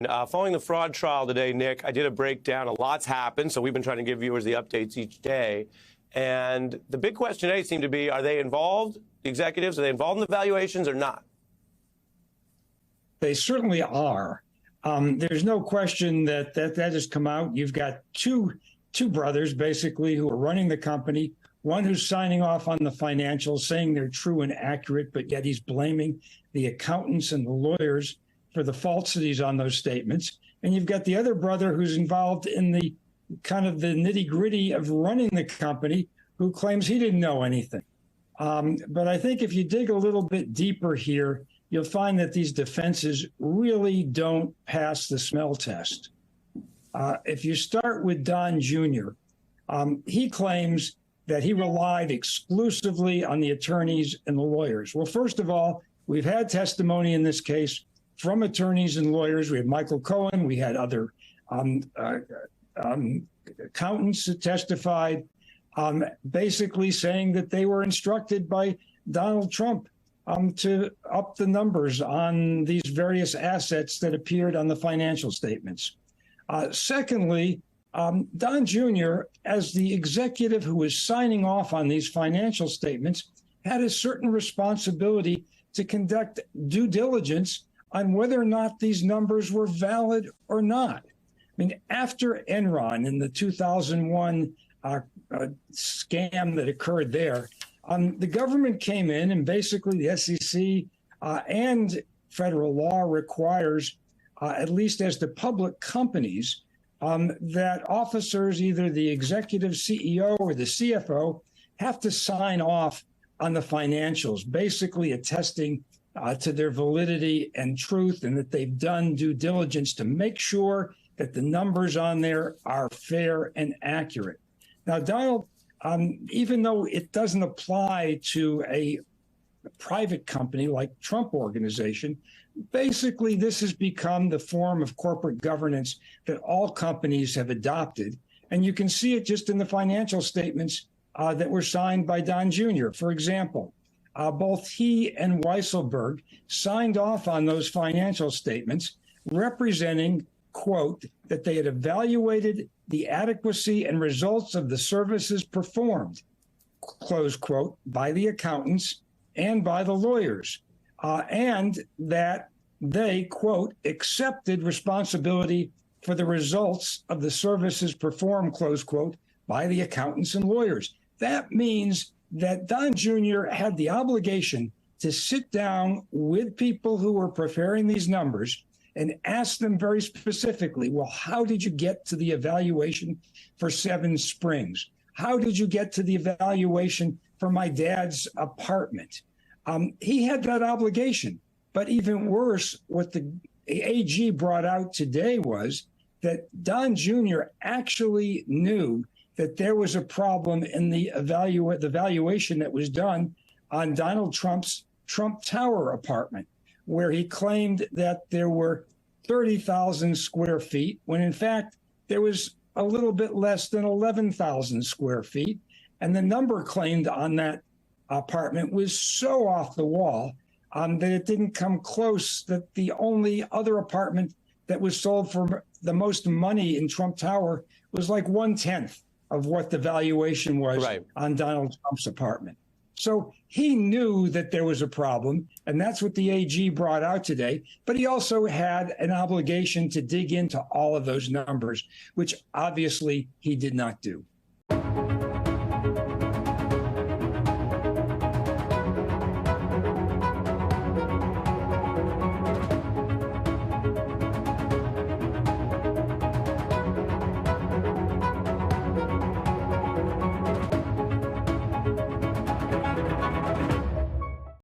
Following the fraud trial today, Nick, I did a breakdown. A lot's happened, so we've been trying to give viewers the updates each day. And the big question today seemed to be, are they involved, the executives, are they involved in the valuations or not? They certainly are. There's no question that has come out. You've got two brothers, basically, who are running the company. One who's signing off on the financials, saying they're true and accurate, but yet he's blaming the accountants and the lawyers for the falsities on those statements. And you've got the other brother who's involved in the kind of the nitty-gritty of running the company, who claims he didn't know anything. But I think if you dig a little bit deeper here, you'll find that these defenses really don't pass the smell test. If you start with Don Jr., he claims that he relied exclusively on the attorneys and the lawyers. Well, first of all, we've had testimony in this case from attorneys and lawyers. We had Michael Cohen. We had other accountants that testified, basically saying that they were instructed by Donald Trump to up the numbers on these various assets that appeared on the financial statements. Secondly, Don Jr., as the executive who was signing off on these financial statements, had a certain responsibility to conduct due diligence on whether or not these numbers were valid or not. I mean, after Enron in the 2001 scam that occurred there, the government came in and basically the SEC and federal law requires, at least as the public companies, that officers, either the executive CEO or the CFO, have to sign off on the financials, basically attesting to their validity and truth, and that they've done due diligence to make sure that the numbers on there are fair and accurate. Now, Donald, even though it doesn't apply to a private company like Trump Organization, basically this has become the form of corporate governance that all companies have adopted. And you can see it just in the financial statements that were signed by Don Jr. For example, both he and Weisselberg signed off on those financial statements representing, quote, that they had evaluated the adequacy and results of the services performed, close quote, by the accountants and by the lawyers, and that they, quote, accepted responsibility for the results of the services performed, close quote, by the accountants and lawyers. That means that Don Jr. had the obligation to sit down with people who were preparing these numbers and ask them very specifically, well, how did you get to the evaluation for Seven Springs? How did you get to the evaluation for my dad's apartment? He had that obligation. But even worse, what the AG brought out today was that Don Jr. actually knew that there was a problem in the valuation that was done on Donald Trump's Trump Tower apartment, where he claimed that there were 30,000 square feet, when in fact there was a little bit less than 11,000 square feet. And the number claimed on that apartment was so off the wall that it didn't come close, that the only other apartment that was sold for the most money in Trump Tower was like 1/10 of what the valuation was on Donald Trump's apartment. So he knew that there was a problem, and that's what the AG brought out today. But he also had an obligation to dig into all of those numbers, which obviously he did not do.